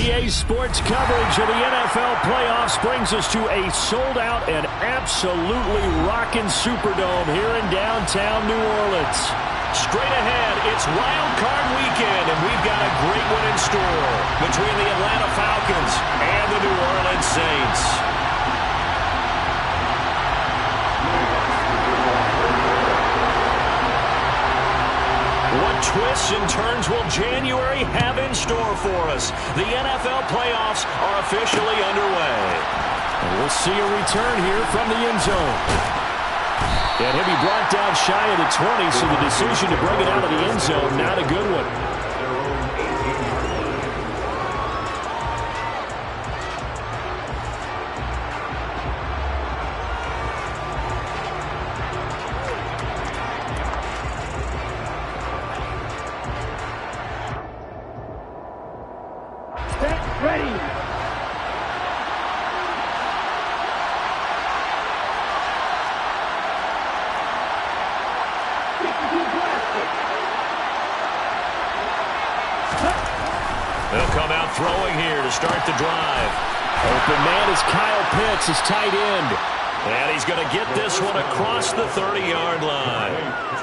NBA sports coverage of the NFL playoffs brings us to a sold-out and absolutely rocking Superdome here in downtown New Orleans. Straight ahead, it's Wild Card Weekend, and we've got a great one in store between the Atlanta Falcons and the New Orleans Saints. What twists and turns will January have in store for us? The NFL playoffs are officially underway. And we'll see a return here from the end zone. And he'll be brought down shy of the 20, so the decision to bring it out of the end zone, not a good one. They'll come out throwing here to start the drive. Open man is Kyle Pitts, his tight end. And he's going to get this one across the 30-yard line.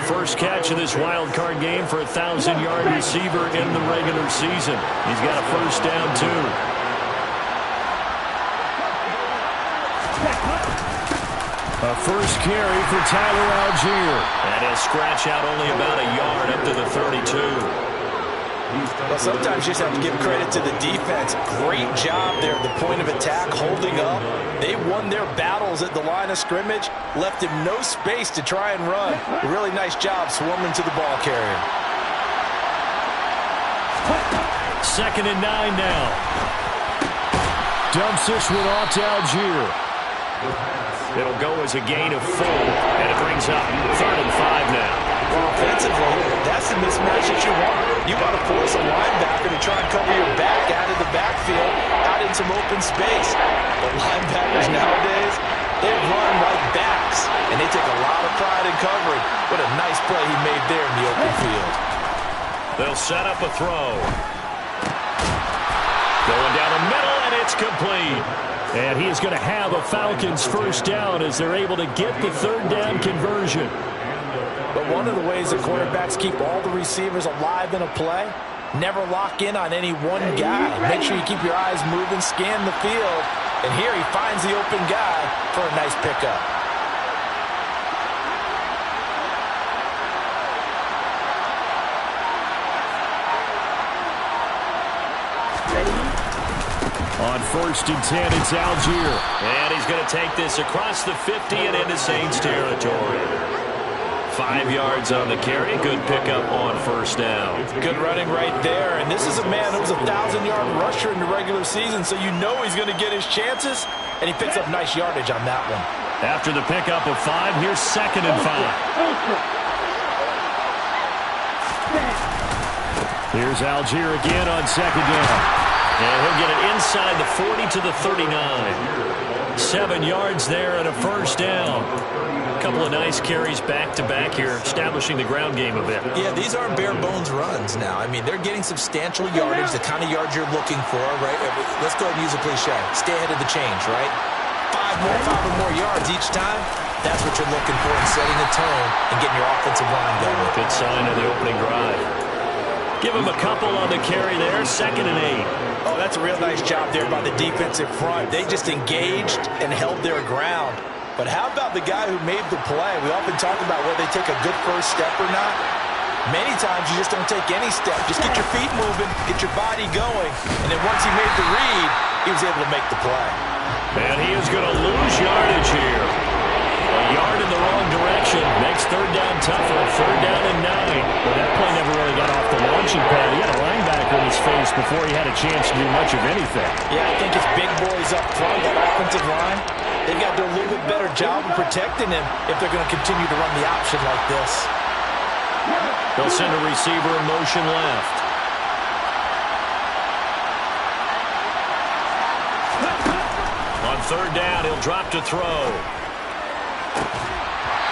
First catch of this wild card game for a 1,000-yard receiver in the regular season. He's got a first down, too. A first carry for Tyler Algier. And he'll scratch out only about a yard up to the 32. Well, sometimes you just have to give credit to the defense. Great job there at the point of attack, holding up. They won their battles at the line of scrimmage, left him no space to try and run. A really nice job swarming to the ball carrier. 2nd and 9 now. Dumps this one off to Algier. It'll go as a gain of 4, and it brings up 3rd and 5 now. Well, offensively, that's the mismatch that you want. You want to force a linebacker to try and cover your back out of the backfield, out in some open space. But linebackers nowadays, they run like backs, and they take a lot of pride in covering. What a nice play he made there in the open field. They'll set up a throw. Going down the middle, and it's complete. And he is going to have a Falcons first down as they're able to get the 3rd down conversion. But one of the ways that quarterbacks keep all the receivers alive in a play, never lock in on any one guy. Make sure you keep your eyes moving, scan the field. And here he finds the open guy for a nice pickup. On 1st and 10, it's Algier. And he's going to take this across the 50 and into Saints territory. 5 yards on the carry. Good pickup on first down. Good running right there. And this is a man who was a 1,000-yard rusher in the regular season, so you know he's going to get his chances. And he picks up nice yardage on that one. After the pickup of 5, here's 2nd and 5. Here's Algier again on 2nd down. And he'll get it inside the 40 to the 39. 7 yards there and a first down. A couple of nice carries back-to-back here, establishing the ground game a bit. Yeah, these aren't bare-bones runs now. I mean, they're getting substantial yardage, the kind of yards you're looking for, right? Let's go ahead and use a cliche. Stay ahead of the change, right? 5 or more yards each time. That's what you're looking for in setting the tone and getting your offensive line going. Good sign of the opening drive. Give him a couple on the carry there, 2nd and 8. Oh, that's a real nice job there by the defensive front. They just engaged and held their ground. But how about the guy who made the play? We often talk about whether they take a good first step or not. Many times you just don't take any step. Just get your feet moving, get your body going. And then once he made the read, he was able to make the play. And he is going to lose yardage here. A yard in the wrong direction makes 3rd down tougher. 3rd down and 9. Well, that play never really got off the launching pad. He had a linebacker in his face before he had a chance to do much of anything. Yeah, I think it's big boys up front, that offensive line. They've got to do a little bit better job of protecting him if they're going to continue to run the option like this. They'll send a receiver in motion left. On 3rd down, he'll drop to throw.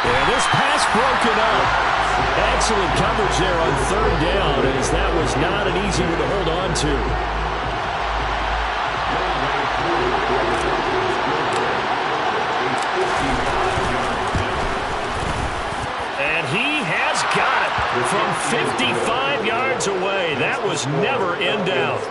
And this pass broken up. Excellent coverage there on 3rd down, as that was not an easy one to hold on to. from 55 yards away. That was never in doubt.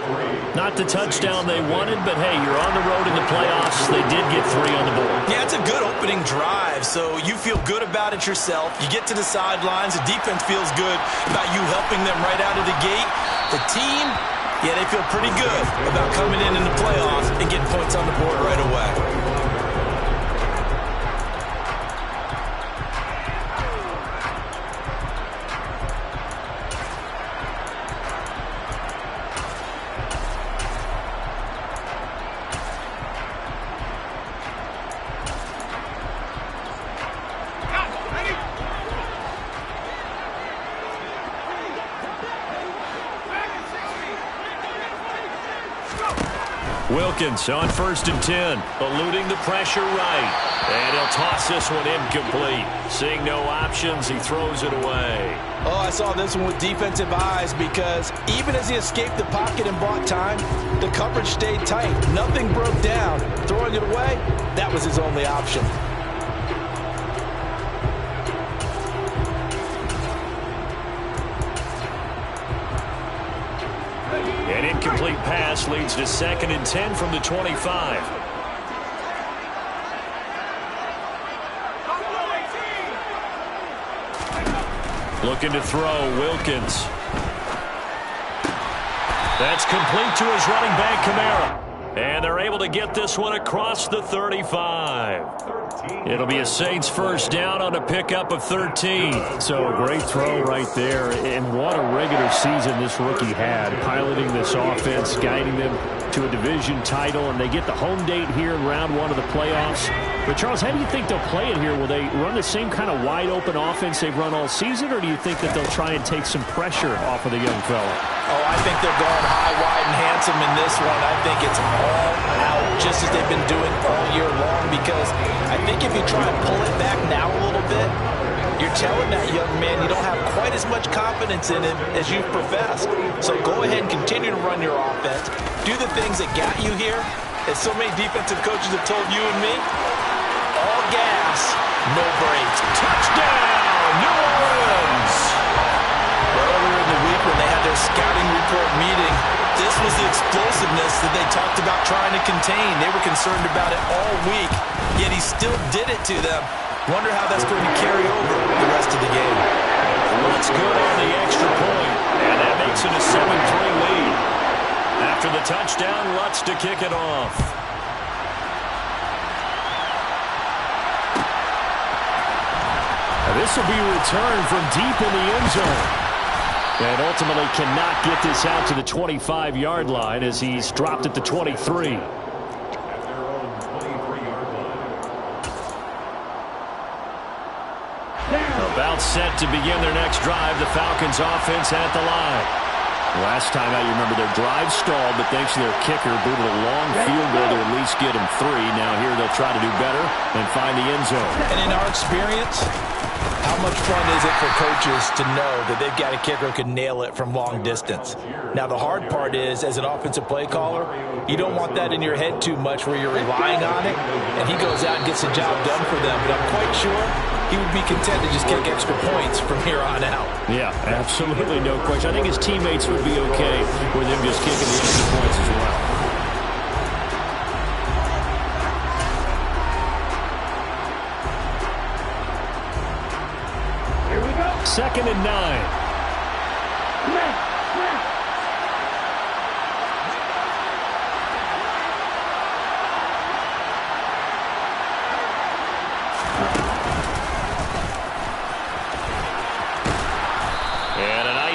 Not the touchdown they wanted, but hey, you're on the road in the playoffs. They did get 3 on the board. Yeah, it's a good opening drive, so you feel good about it yourself. You get to the sidelines. The defense feels good about you helping them right out of the gate. The team, yeah, they feel pretty good about coming in the playoffs and getting points on the board right away. Wilkins on 1st and 10, eluding the pressure right. And he'll toss this one incomplete. Seeing no options, he throws it away. Oh, I saw this one with defensive eyes because even as he escaped the pocket and bought time, the coverage stayed tight. Nothing broke down. Throwing it away, that was his only option. An incomplete pass leads to 2nd and 10 from the 25. Looking to throw, Wilkins. That's complete to his running back, Kamara. And they're able to get this one across the 35. It'll be a Saints first down on a pickup of 13. So a great throw right there. And what a regular season this rookie had, piloting this offense, guiding them to a division title, and they get the home date here in round 1 of the playoffs. But, Charles, how do you think they'll play it here? Will they run the same kind of wide-open offense they've run all season, or do you think that they'll try and take some pressure off of the young fella? Oh, I think they're going high, wide, and handsome in this one. I think it's all out, just as they've been doing all year long, because I think if you try and pull it back now a little bit, you're telling that young man you don't have quite as much confidence in him as you've professed. So go ahead and continue to run your offense. Do the things that got you here. As so many defensive coaches have told you and me, all gas, no brakes. Touchdown, New Orleans! Earlier in the week when they had their scouting report meeting, this was the explosiveness that they talked about trying to contain. They were concerned about it all week, yet he still did it to them. Wonder how that's going to carry over the rest of the game. Looks good on the extra point, and that makes it a 7-3 lead. After the touchdown, Lutz to kick it off. Now this will be returned from deep in the end zone. And ultimately cannot get this out to the 25-yard line as he's dropped at the 23. About set to begin their next drive. The Falcons offense at the line. Last time out, you remember their drive stalled, but thanks to their kicker, booted a long field goal to at least get them 3. Now here they'll try to do better and find the end zone. And in our experience, how much fun is it for coaches to know that they've got a kicker who can nail it from long distance? Now, the hard part is, as an offensive play caller, you don't want that in your head too much where you're relying on it, and he goes out and gets the job done for them. But I'm quite sure he would be content to just kick extra points from here on out. Yeah, absolutely no question. I think his teammates would be okay with him just kicking the extra points as well. Here we go. 2nd and 9.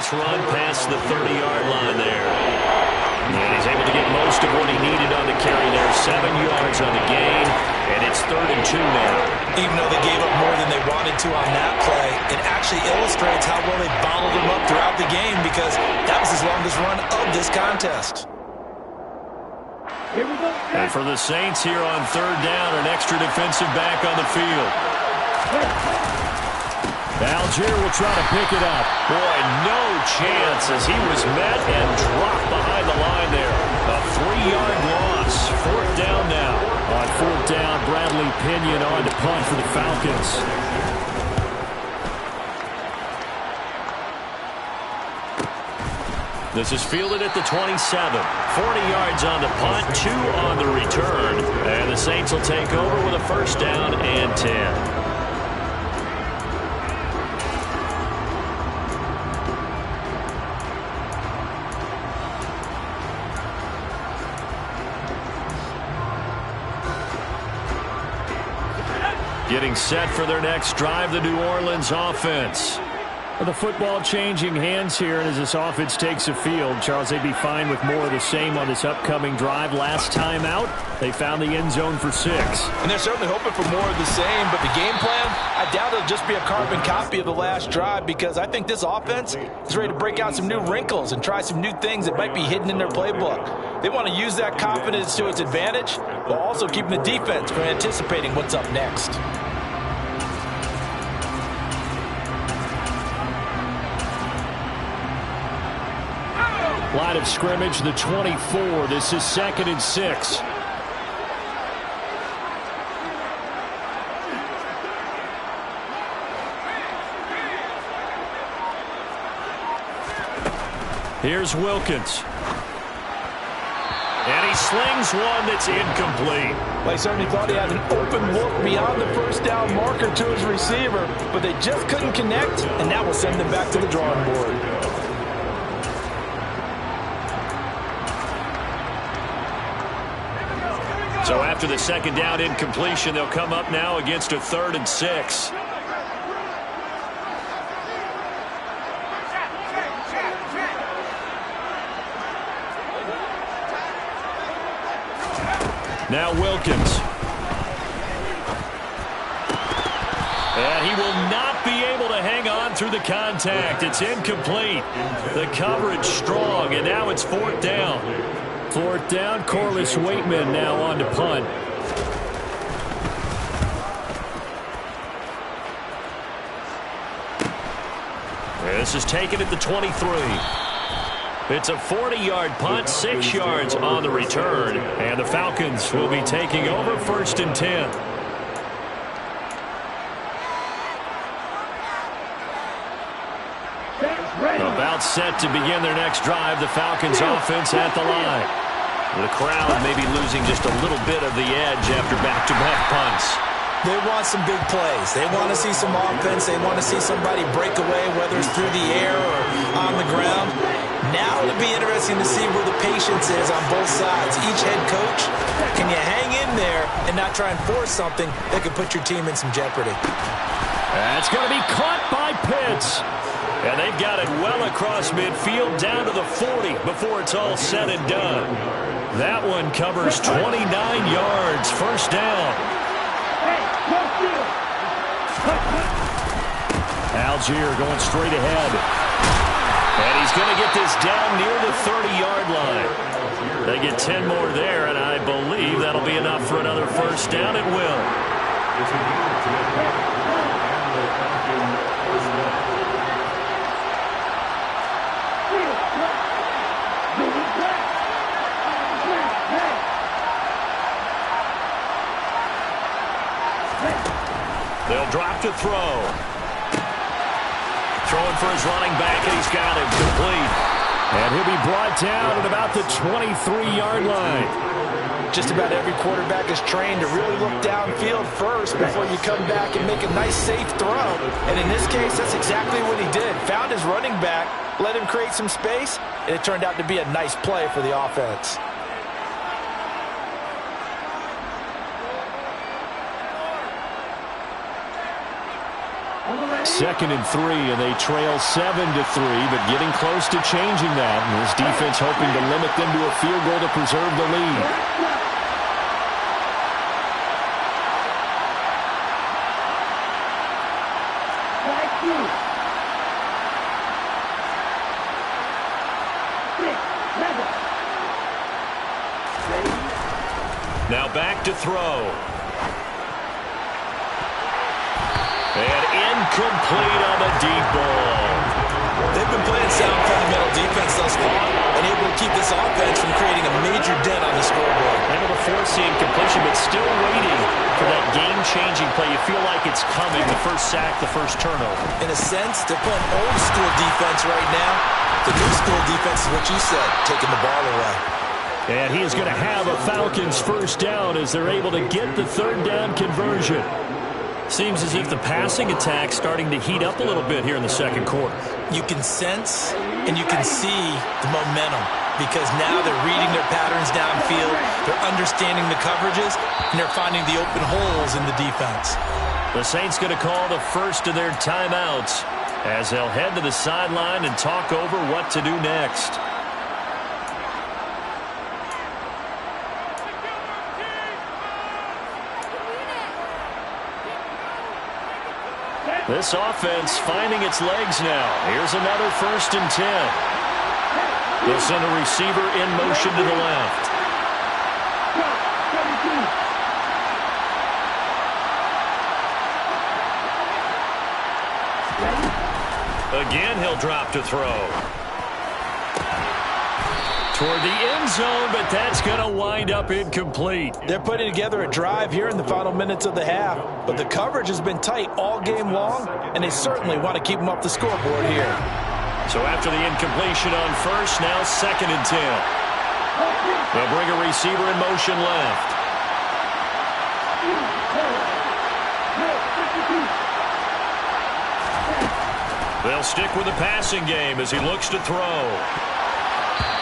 Run past the 30-yard line there. And he's able to get most of what he needed on the carry there. 7 yards on the gain, and it's 3rd and 2 now. Even though they gave up more than they wanted to on that play, it actually illustrates how well they bottled him up throughout the game because that was his longest run of this contest. Here we go. And for the Saints here on 3rd down, an extra defensive back on the field. Algier will try to pick it up. Boy, no chance as he was met and dropped behind the line there. A 3-yard loss. 4th down now. On 4th down, Bradley Pinion on to punt for the Falcons. This is fielded at the 27. 40 yards on the punt, 2 on the return. And the Saints will take over with a first down and 10. Getting set for their next drive, the New Orleans offense. The football changing hands here, and as this offense takes the field, Charles, they'd be fine with more of the same on this upcoming drive. Last time out, they found the end zone for 6. And they're certainly hoping for more of the same, but the game plan, I doubt it'll just be a carbon copy of the last drive, because I think this offense is ready to break out some new wrinkles and try some new things that might be hidden in their playbook. They want to use that confidence to its advantage, while also keeping the defense from anticipating what's up next. Line of scrimmage, the 24. This is 2nd and 6. Here's Wilkins. And he slings one that's incomplete. Well, he certainly thought he had an open look beyond the first down marker to his receiver, but they just couldn't connect, and that will send them back to the drawing board. So after the second down incompletion, they'll come up now against a 3rd and 6. Now Wilkins. And he will not be able to hang on through the contact. It's incomplete. The coverage strong, and now it's 4th down. 4th down, Corliss Waitman now on to punt. This is taken at the 23. It's a 40-yard punt, 6 yards on the return. And the Falcons will be taking over 1st and 10. About set to begin their next drive, the Falcons offense at the line. The crowd may be losing just a little bit of the edge after back-to-back punts. They want some big plays. They want to see some offense. They want to see somebody break away, whether it's through the air or on the ground. Now it'll be interesting to see where the patience is on both sides. Each head coach, can you hang in there and not try and force something that could put your team in some jeopardy? That's going to be caught by Pitts. And they've got it well across midfield down to the 40 before it's all said and done. That one covers 29 yards. First down. Algier going straight ahead. And he's going to get this down near the 30-yard line. They get 10 more there, and I believe that'll be enough for another first down. It will. They'll drop to throw. Throwing for his running back, and he's got him complete. And he'll be brought down at about the 23-yard line. Just about every quarterback is trained to really look downfield first before you come back and make a nice, safe throw. And in this case, that's exactly what he did. Found his running back, let him create some space, and it turned out to be a nice play for the offense. Second and 3, and they trail 7-3, but getting close to changing that. And his defense hoping to limit them to a field goal to preserve the lead. Now back to throw. And incomplete on the deep ball. They've been playing sound fundamental defense thus far. and able to keep this offense from creating a major dent on the scoreboard. Able to force the incompletion, but still waiting for that game-changing play. You feel like it's coming, the first sack, the first turnover. In a sense, they're playing old-school defense right now. The new-school defense is what you said, taking the ball away. And he is going to have a Falcons first down as they're able to get the third down conversion. Seems as if the passing attack's starting to heat up a little bit here in the second quarter. You can sense and you can see the momentum because now they're reading their patterns downfield, they're understanding the coverages, and they're finding the open holes in the defense. The Saints going to call the first of their timeouts as they'll head to the sideline and talk over what to do next. This offense finding its legs now. Here's another 1st and 10. They'll send a receiver in motion to the left. Again, he'll drop to throw. Toward the end zone, but that's going to wind up incomplete. They're putting together a drive here in the final minutes of the half, but the coverage has been tight all game long, and they certainly want to keep them up the scoreboard here. So after the incompletion on first, now 2nd and 10. They'll bring a receiver in motion left. They'll stick with the passing game as he looks to throw.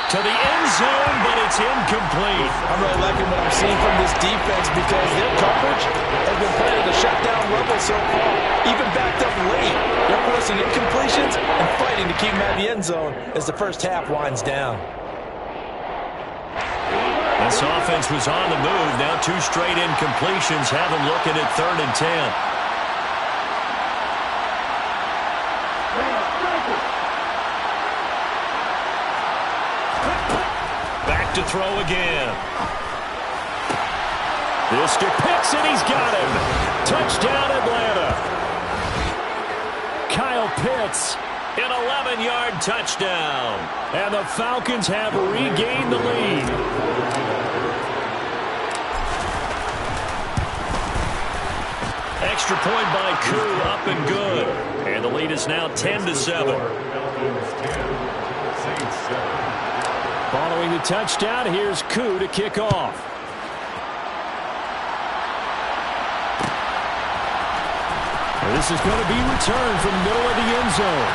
To the end zone, but it's incomplete. I'm really liking what I'm seeing from this defense because their coverage has been playing at a shutdown level so far. Even backed up late, they're forcing incompletions and fighting to keep them out of the end zone as the first half winds down. This offense was on the move. Now 2 straight incompletions have them looking at 3rd and 10. To throw again. This to Pitts, and he's got him. Touchdown, Atlanta. Kyle Pitts, an 11-yard touchdown. And the Falcons have regained the lead. Extra point by Koo, up and good. And the lead is now 10-7. Following the touchdown, here's Koo to kick off. This is going to be returned from the middle of the end zone.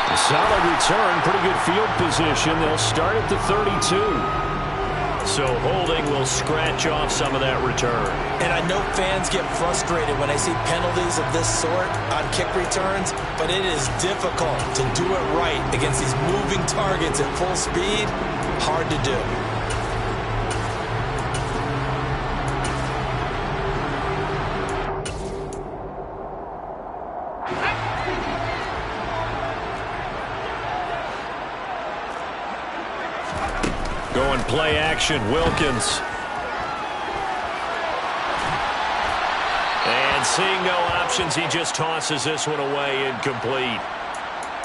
A solid return, pretty good field position. They'll start at the 32. So holding will scratch off some of that return. And I know fans get frustrated when they see penalties of this sort on kick returns, but it is difficult to do it right against these moving targets at full speed. Hard to do. Going play action, Wilkins. And seeing no options, he just tosses this one away, incomplete.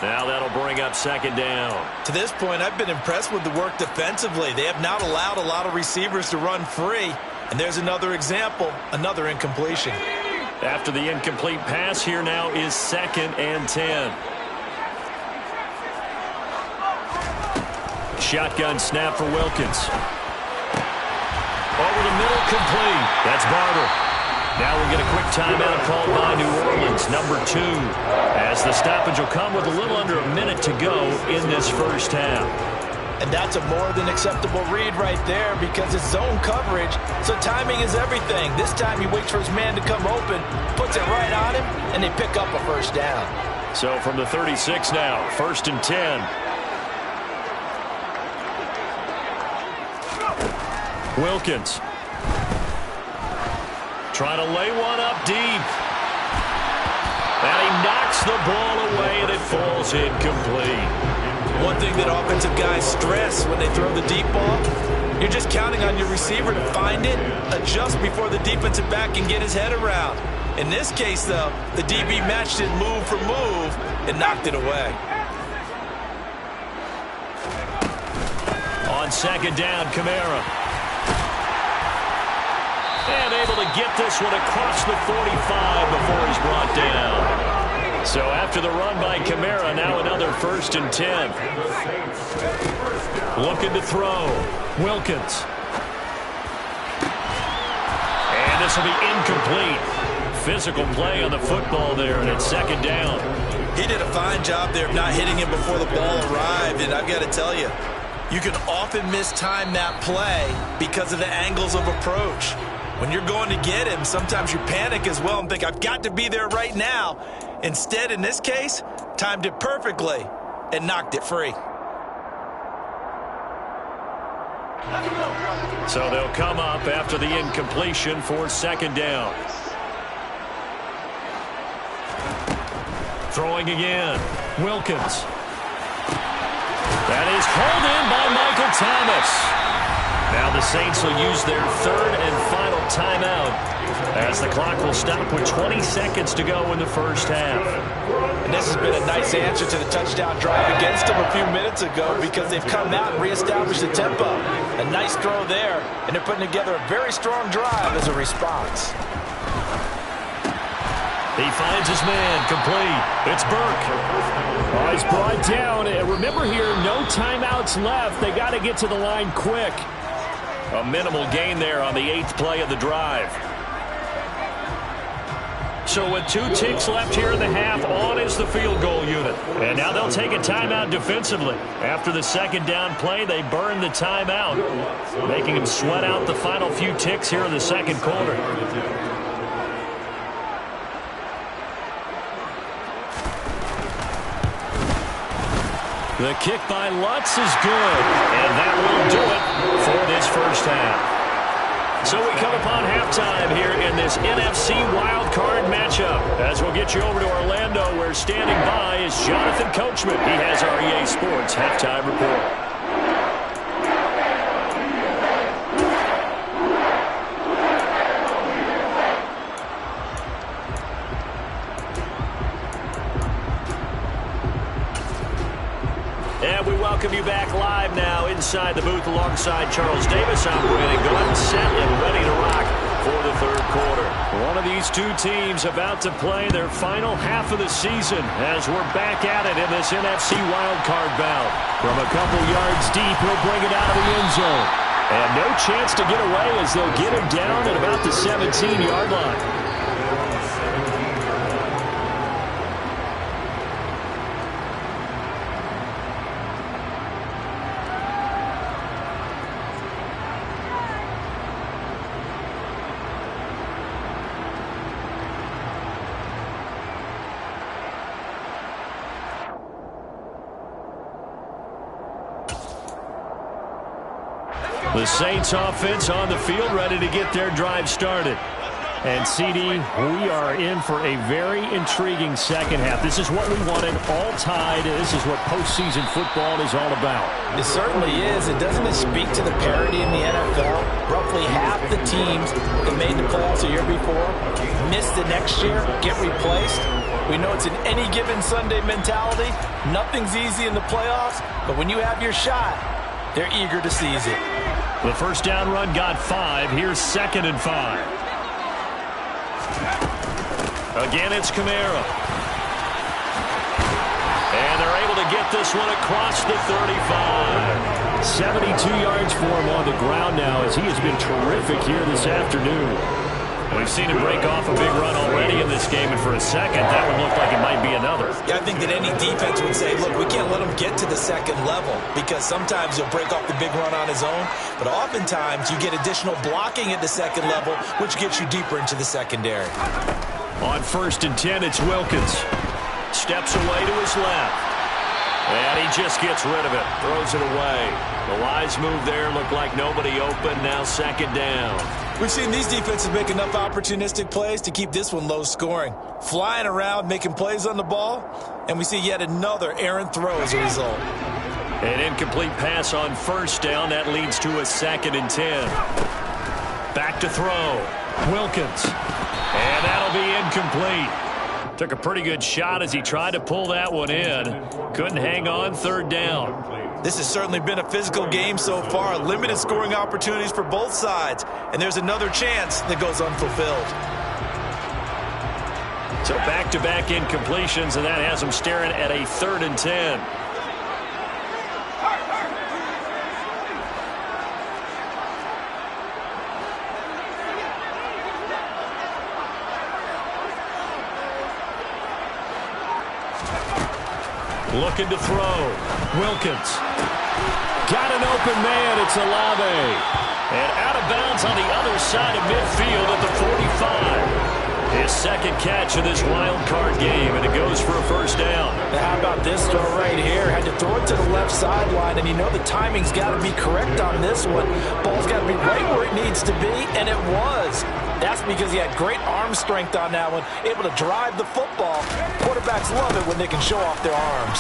Now that'll bring up 2nd down. To this point, I've been impressed with the work defensively. They have not allowed a lot of receivers to run free. And there's another example, another incompletion. After the incomplete pass, here now is 2nd and 10. Shotgun snap for Wilkins. Over the middle, complete. That's Barber. Now we'll get a quick timeout called by New Orleans, number 2, as the stoppage will come with a little under a minute to go in this first half. And that's a more than acceptable read right there because it's zone coverage, so timing is everything. This time he waits for his man to come open, puts it right on him, and they pick up a first down. So from the 36 now, 1st and 10. Wilkins. Trying to lay one up deep. And he knocks the ball away, and it falls incomplete. One thing that offensive guys stress when they throw the deep ball, you're just counting on your receiver to find it, adjust before the defensive back can get his head around. In this case, though, the DB matched it move for move and knocked it away. on second down, Kamara. And able to get this one across the 45 before he's brought down. So after the run by Kamara, now another 1st and 10. Looking to throw. Wilkins. And this will be incomplete. Physical play on the football there, and it's second down. He did a fine job there of not hitting him before the ball arrived, and I've got to tell you, you can often mistime that play because of the angles of approach. When you're going to get him, sometimes you panic as well and think, I've got to be there right now. Instead, in this case, timed it perfectly and knocked it free. So they'll come up after the incompletion for second down. Throwing again. Wilkins. That is hauled in by Michael Thomas. Now the Saints will use their 3rd and final timeout as the clock will stop with 20 seconds to go in the first half. And this has been a nice answer to the touchdown drive against them a few minutes ago because they've come out and reestablished the tempo. A nice throw there, and they're putting together a very strong drive as a response. He finds his man, complete. It's Burke. Oh, he's brought down. Remember here, no timeouts left. They got to get to the line quick. A minimal gain there on the 8th play of the drive. So with 2 ticks left here in the half, on is the field goal unit. And now they'll take a timeout defensively. After the second down play, they burn the timeout, making them sweat out the final few ticks here in the second quarter. The kick by Lutz is good, and that will do it for this first half. So we come upon halftime here in this NFC wildcard matchup. As we'll get you over to Orlando, where standing by is Jonathan Coachman. He has our EA Sports halftime report. And we welcome you back live now inside the booth alongside Charles Davis. I'm Brandon Glenn, set and ready to rock for the third quarter. One of these 2 teams about to play their final half of the season as we're back at it in this NFC wildcard bout. From a couple yards deep, he'll bring it out of the end zone. And no chance to get away as they'll get him down at about the 17-yard line. The Saints offense on the field, ready to get their drive started. And CD, we are in for a very intriguing second half. This is what we wanted, all tied. This is what postseason football is all about. It certainly is. And doesn't it speak to the parity in the NFL? Roughly half the teams that made the playoffs a year before miss the next year, get replaced. We know it's an any given Sunday mentality. Nothing's easy in the playoffs, but when you have your shot, they're eager to seize it. The first down run got 5. Here's 2nd and 5. Again, it's Kamara. And they're able to get this one across the 35. 72 yards for him on the ground now as he has been terrific here this afternoon. We've seen him break off a big run already in this game, and for a second, that would look like it might be another. Yeah, I think that any defense would say, look, we can't let him get to the second level because sometimes he'll break off the big run on his own, but oftentimes you get additional blocking at the second level, which gets you deeper into the secondary. On 1st and 10, it's Wilkins. Steps away to his left. And he just gets rid of it, throws it away. The wise move there, looked like nobody open, now 2nd down. We've seen these defenses make enough opportunistic plays to keep this one low scoring. Flying around, making plays on the ball, and we see yet another errant throw as a result. An incomplete pass on 1st down. That leads to a 2nd and 10. Back to throw. Wilkins. And that'll be incomplete. Took a pretty good shot as he tried to pull that one in. Couldn't hang on, third down. This has certainly been a physical game so far. Limited scoring opportunities for both sides. And there's another chance that goes unfulfilled. So back-to-back incompletions, and that has him staring at a 3rd and 10. Looking to throw. Wilkins. Got an open man. It's Olave. And out of bounds on the other side of midfield at the 45. His second catch of this wild card game, and it goes for a first down. Now how about this throw right here? Had to throw it to the left sideline, and you know the timing's got to be correct on this one. Ball's got to be right where it needs to be, and it was. That's because he had great arm strength on that one, able to drive the football. Quarterbacks love it when they can show off their arms.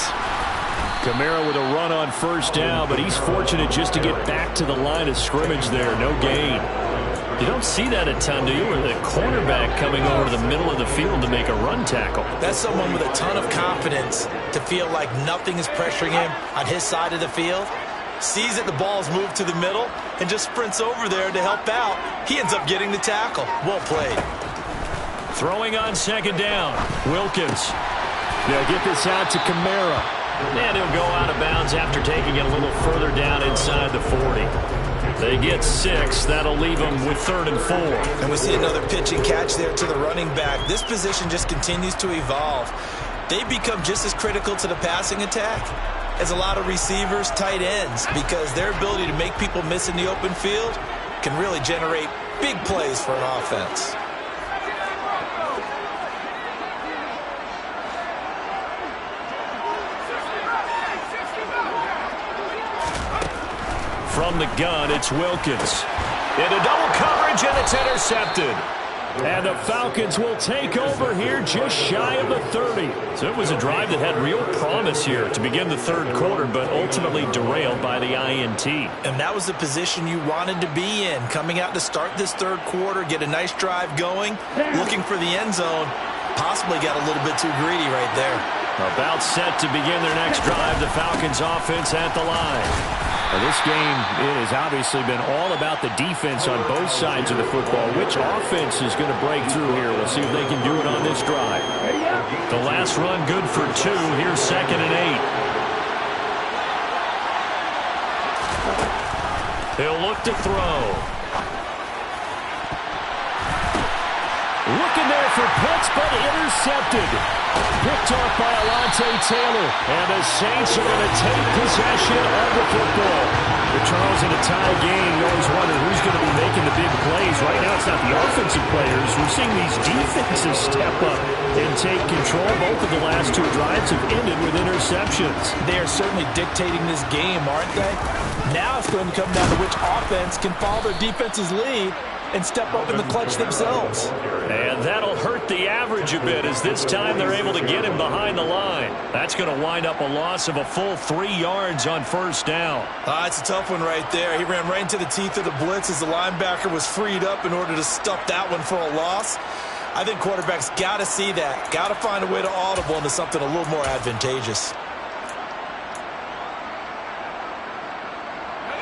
Kamara with a run on first down, but he's fortunate just to get back to the line of scrimmage there. No gain. You don't see that a ton, do you? Where the cornerback coming over to the middle of the field to make a run tackle. That's someone with a ton of confidence to feel like nothing is pressuring him on his side of the field. Sees that the ball's moved to the middle and just sprints over there to help out. He ends up getting the tackle. Well played. Throwing on second down. Wilkins. They'll get this out to Kamara. And he'll go out of bounds after taking it a little further down inside the 40. They get 6. That'll leave them with 3rd and 4. And we see another pitch and catch there to the running back. This position just continues to evolve. They become just as critical to the passing attack as a lot of receivers, tight ends, because their ability to make people miss in the open field can really generate big plays for an offense. From the gun, it's Wilkins. Into double coverage, and it's intercepted. And the Falcons will take over here just shy of the 30. So it was a drive that had real promise here to begin the third quarter, but ultimately derailed by the INT. And that was the position you wanted to be in, coming out to start this third quarter, get a nice drive going, looking for the end zone. Possibly got a little bit too greedy right there. About set to begin their next drive, the Falcons offense at the line. Well, this game, it has obviously been all about the defense on both sides of the football. Which offense is going to break through here? We'll see if they can do it on this drive. The last run good for 2. Here's 2nd and 8. He'll look to throw. Looking there for Pitts, but intercepted. Picked off by Alontae Taylor. And the Saints are going to take possession of the football. The Charles in a tie game, you always wonder who's going to be making the big plays. Right now it's not the offensive players. We're seeing these defenses step up and take control. Both of the last 2 drives have ended with interceptions. They are certainly dictating this game, aren't they? Now it's going to come down to which offense can follow their defense's lead and step up in the clutch themselves. And that'll hurt the average a bit as this time they're able to get him behind the line. That's going to wind up a loss of a full 3 yards on first down. It's a tough one right there. He ran right into the teeth of the blitz as the linebacker was freed up in order to stuff that one for a loss. I think quarterbacks got to see that. Got to find a way to audible into something a little more advantageous.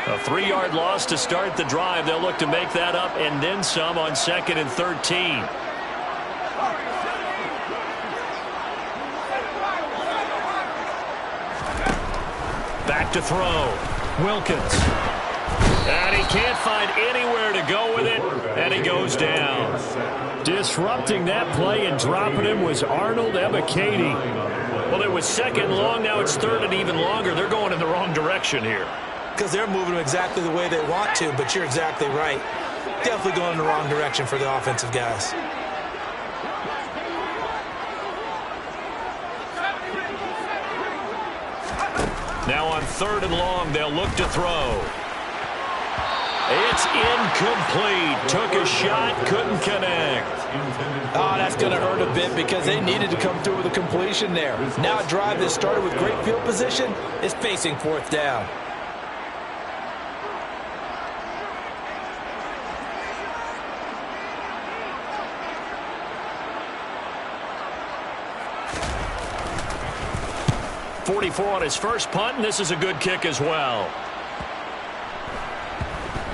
A 3-yard loss to start the drive. They'll look to make that up and then some on 2nd and 13. Back to throw. Wilkins. And he can't find anywhere to go with it, and he goes down. Disrupting that play and dropping him was Arnold Ebiketie. Well, it was 2nd long. Now it's 3rd and even longer. They're going in the wrong direction here. Because they're moving them exactly the way they want to, but you're exactly right. Definitely going in the wrong direction for the offensive guys. Now on 3rd and long, they'll look to throw. It's incomplete. Took a shot, couldn't connect. That's going to hurt a bit because they needed to come through with a completion there. Now a drive that started with great field position is facing 4th down. 44 on his first punt, and this is a good kick as well.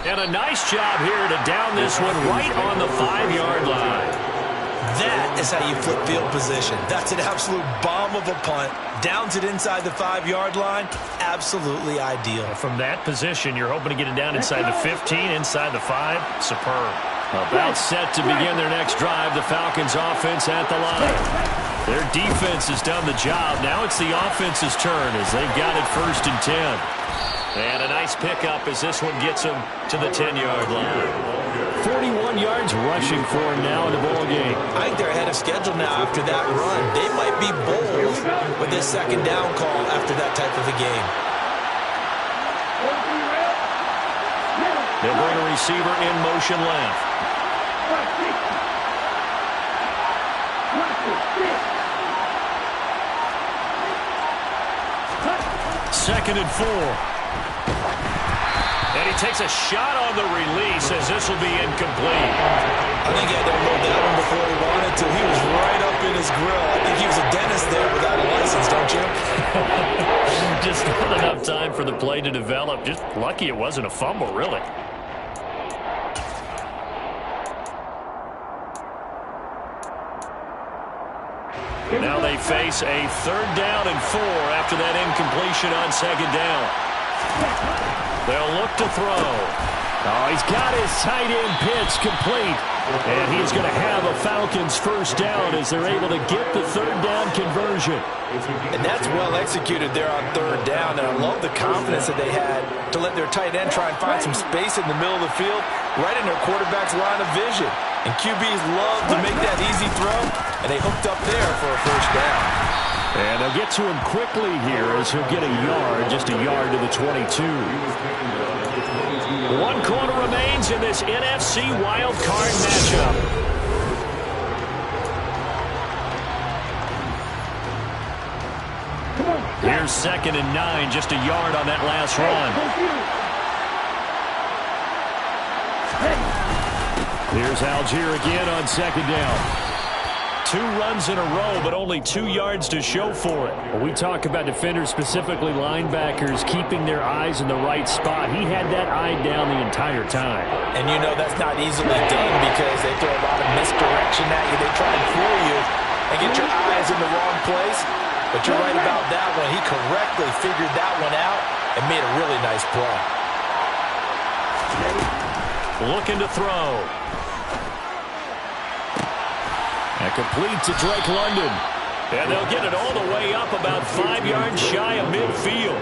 And a nice job here to down this one right on the 5-yard line. That is how you flip field position. That's an absolute bomb of a punt. Downs it inside the 5-yard line. Absolutely ideal. From that position, you're hoping to get it down inside the 15, inside the 5. Superb. About set to begin their next drive. The Falcons offense at the line. Their defense has done the job. Now it's the offense's turn as they've got it 1st and 10. And a nice pickup as this one gets them to the 10-yard line. 41 yards rushing for him now in the ball game. I think they're ahead of schedule now after that run. They might be bold with this 2nd down call after that type of a game. They'll bring a receiver in motion left. 2nd and 4. And he takes a shot on the release as this will be incomplete. I think he had to unload that one before he wanted to. He was right up in his grill. I think he was a dentist there without a license, don't you? Just not enough time for the play to develop. Just lucky it wasn't a fumble, really. Now they face a 3rd down and 4 after that incompletion on 2nd down. They'll look to throw. Oh, he's got his tight end pitch complete. And he's going to have a Falcons 1st down as they're able to get the 3rd down conversion. And that's well executed there on 3rd down. And I love the confidence that they had to let their tight end try and find some space in the middle of the field, right in their quarterback's line of vision. And QBs love to make that easy throw, and they hooked up there for a 1st down. And they'll get to him quickly here as he'll get a yard, just a yard to the 22. 1 quarter remains in this NFC wild card matchup. Here's 2nd and 9, just a yard on that last run. Here's Algier again on 2nd down. 2 runs in a row, but only 2 yards to show for it. Well, we talk about defenders, specifically linebackers, keeping their eyes in the right spot. He had that eye down the entire time. And you know that's not easily done because they throw a lot of misdirection at you. They try and fool you and get your eyes in the wrong place. But you're right about that one. He correctly figured that one out and made a really nice play. Looking to throw. And complete to Drake London. And they'll get it all the way up about 5 yards shy of midfield.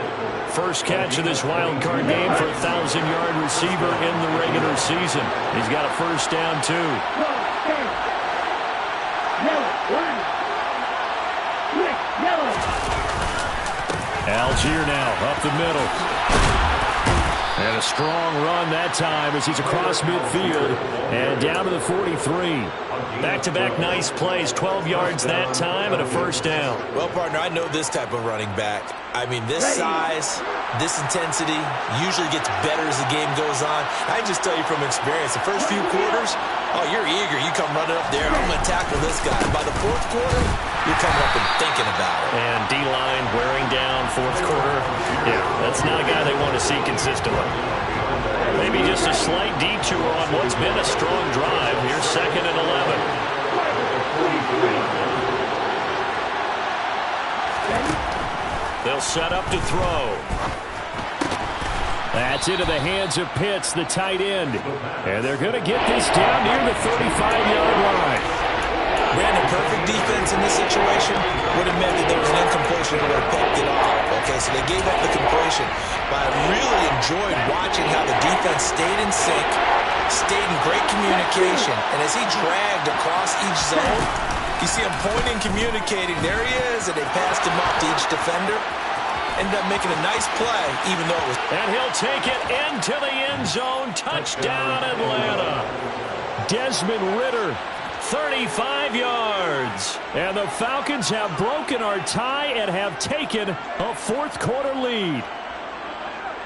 First catch of this wild card game for a 1,000-yard receiver in the regular season. He's got a 1st down, too. Algier now up the middle. And a strong run that time as he's across midfield and down to the 43. Back-to-back nice plays, 12 yards that time and a 1st down. Well, partner, I know this type of running back. I mean, this size, this intensity usually gets better as the game goes on. I just tell you from experience, the first few quarters, oh, you're eager. You come running up there, I'm going to tackle this guy. By the 4th quarter, you're coming up and thinking about it. And D-line wearing down 4th quarter. Yeah, that's not a guy they want to see consistently. Maybe just a slight detour on what's been a strong drive. Here's 2nd and 11. They'll set up to throw. That's into the hands of Pitts, the tight end. And they're going to get this down near the 35-yard line. Brandon, perfect defense in this situation would have meant that there was an incompletion and would have picked it off. Okay, so they gave up the completion. But I really enjoyed watching how the defense stayed in sync, stayed in great communication. And as he dragged across each zone, you see him pointing, communicating. There he is, and they passed him off to each defender. Ended up making a nice play, even though it was... And he'll take it into the end zone. Touchdown, Atlanta. Desmond Ridder, 35 yards. And the Falcons have broken our tie and have taken a 4th quarter lead.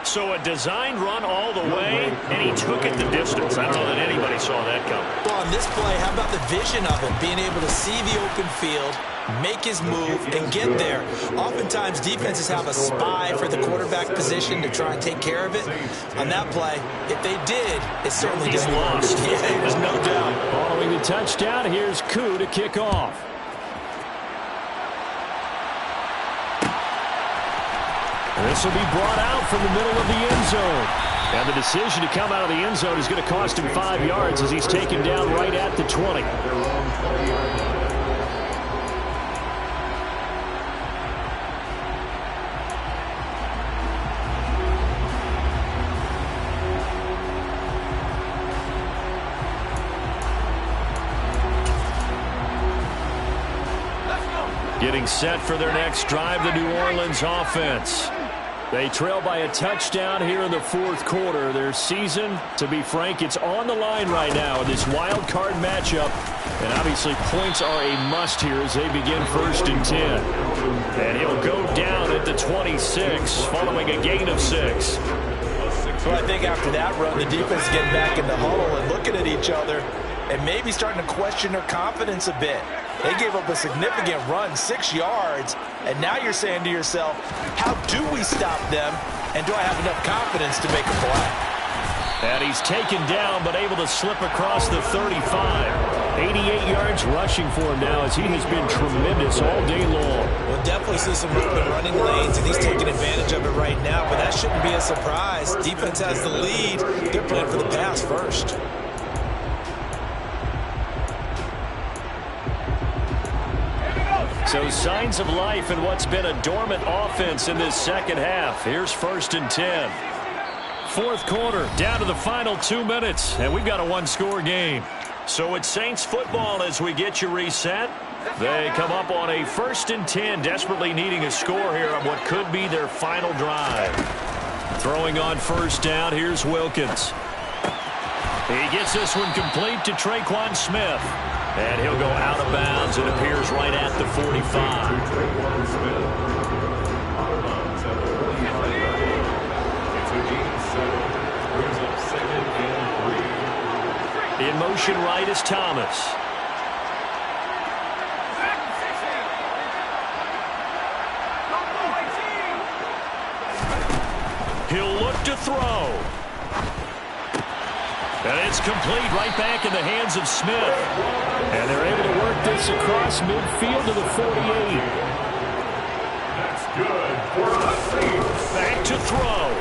So a designed run all the way, and he took it the distance. I don't know that anybody saw that coming. Well, on this play, how about the vision of it? Being able to see the open field, make his move, and get there. Oftentimes, defenses have a spy for the quarterback position to try and take care of it. On that play, if they did, it certainly He's didn't work. lost. Yeah, there's no doubt. Following the touchdown, here's Koo to kick off. This will be brought out from the middle of the end zone. And the decision to come out of the end zone is going to cost him 5 yards as he's taken down right at the 20. Getting set for their next drive, the New Orleans offense. They trail by a touchdown here in the fourth quarter. Their season, to be frank, it's on the line right now in this wild card matchup. And obviously points are a must here as they begin 1st and 10. And he'll go down at the 26 following a gain of 6. Well, I think after that run, the defense is getting back in the huddle and looking at each other and maybe starting to question their confidence a bit. They gave up a significant run, 6 yards, and now you're saying to yourself, how do we stop them, and do I have enough confidence to make a play? And he's taken down, but able to slip across the 35. 88 yards rushing for him now as he has been tremendous all day long. We'll definitely see some open running lanes, and he's taking advantage of it right now, but that shouldn't be a surprise. Defense has the lead. They're playing for the pass first. So signs of life in what's been a dormant offense in this second half. Here's 1st and 10. Fourth quarter, down to the final 2 minutes, and we've got a one-score game. So it's Saints football as we get you reset. They come up on a 1st and 10, desperately needing a score here on what could be their final drive. Throwing on 1st down, here's Wilkins. He gets this one complete to Traquan Smith. And he'll go out of bounds. It appears right at the 45. In motion right is Thomas. He'll look to throw. And it's complete right back in the hands of Smith. And they're able to work this across midfield to the 48. That's good for the Saints. Back to throw.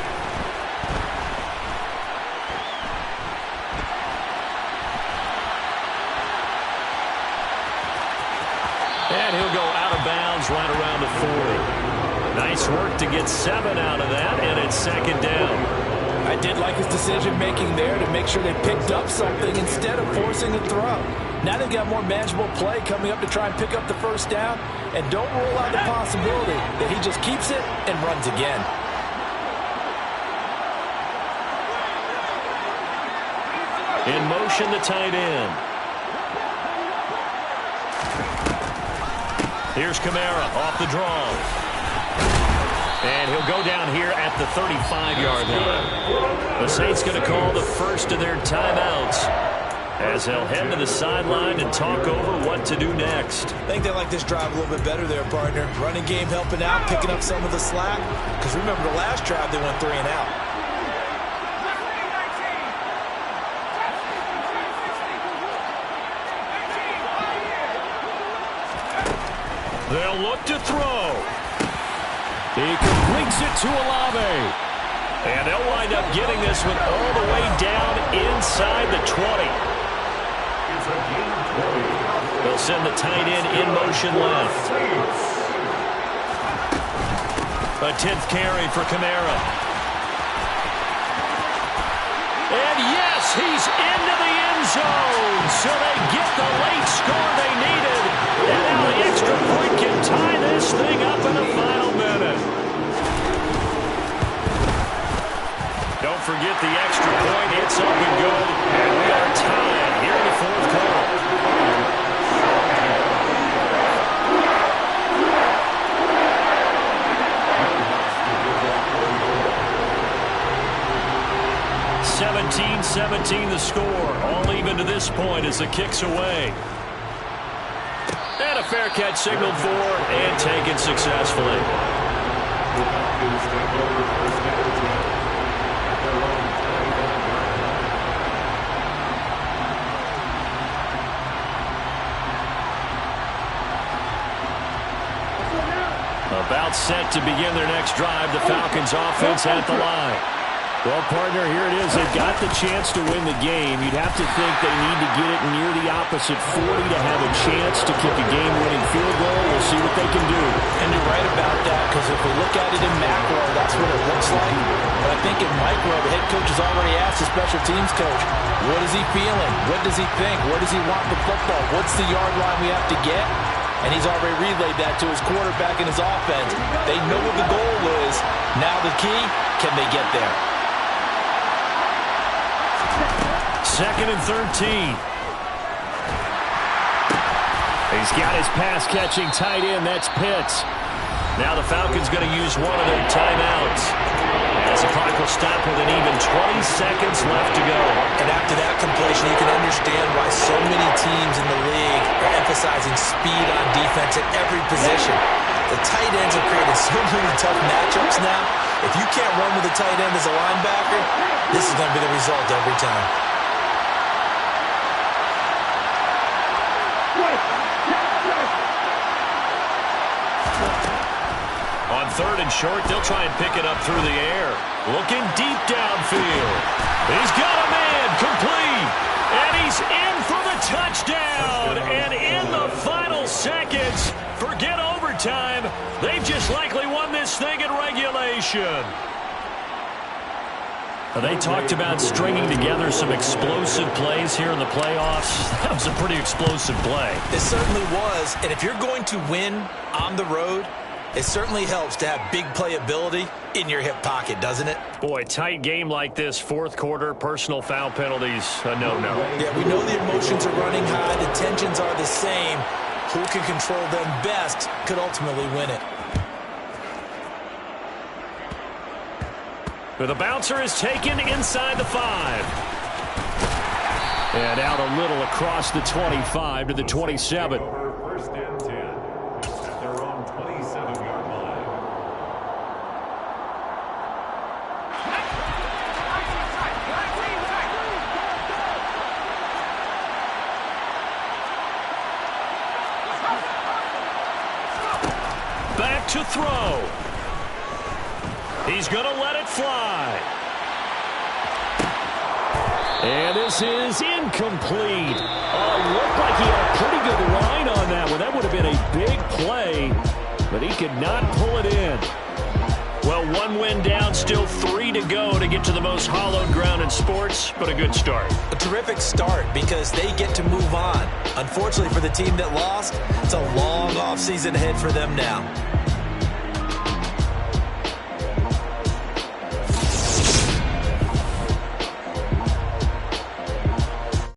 And he'll go out of bounds right around the 40. Nice work to get 7 out of that, and it's 2nd down. I did like his decision-making there to make sure they picked up something instead of forcing a throw. Now they've got more manageable play coming up to try and pick up the 1st down, and don't rule out the possibility that he just keeps it and runs again. In motion, the tight end. Here's Kamara off the draw. And he'll go down here at the 35-yard line. The Saints going to call the first of their timeouts as they'll head to the sideline and talk over what to do next. I think they like this drive a little bit better there, partner. Running game helping out, picking up some of the slack. Because remember, the last drive they went 3 and out. They'll look to throw. He completes it to Olave. And they'll wind up getting this one all the way down inside the 20. They'll send the tight end in motion left. A 10th carry for Kamara. And yes, he's into the end zone. So they get the late score they needed. And now the extra point can tie this thing up in the final minute. Don't forget the extra point. It's up and good. And we are tied here in the fourth quarter. 17 the score. All even to this point as the kick's away. And a fair catch signaled for and taken successfully. About set to begin their next drive. The Falcons offense at the line. Well, partner, here it is. They've got the chance to win the game. You'd have to think they need to get it near the opposite 40 to have a chance to kick a game-winning field goal. We'll see what they can do. And you're right about that, because if we look at it in macro, that's what it looks like. But I think in micro, the head coach has already asked the special teams coach, what is he feeling? What does he think? Where does he want the football? What's the yard line we have to get? And he's already relayed that to his quarterback and his offense. They know what the goal is. Now the key, can they get there? 2nd and 13. He's got his pass-catching tight end. That's Pitts. Now the Falcons going to use one of their timeouts. As the clock will stop with an even 20 seconds left to go. And after that completion, you can understand why so many teams in the league are emphasizing speed on defense at every position. The tight ends have created so many tough matchups now. If you can't run with a tight end as a linebacker, this is going to be the result every time. On 3rd and short, they'll try and pick it up through the air. Looking deep downfield. He's got a man complete. And he's in for the touchdown. And in the final seconds, forget overtime. They've just likely won this thing in regulation. They talked about stringing together some explosive plays here in the playoffs. That was a pretty explosive play. It certainly was. And if you're going to win on the road, it certainly helps to have big playability in your hip pocket, doesn't it? Boy, tight game like this, 4th quarter, personal foul penalties, a no-no. Yeah, we know the emotions are running high. The tensions are the same. Who can control them best could ultimately win it. But the bouncer is taken inside the 5. And out a little across the 25 to the 27. First and 10 at their own 27-yard line. Back to throw. He's going to let it fly. And this is incomplete. Looked like he had a pretty good line on that one. That would have been a big play, but he could not pull it in. Well, 1 win down, still 3 to go to get to the most hallowed ground in sports, but a good start. A terrific start because they get to move on. Unfortunately for the team that lost, it's a long offseason ahead for them now.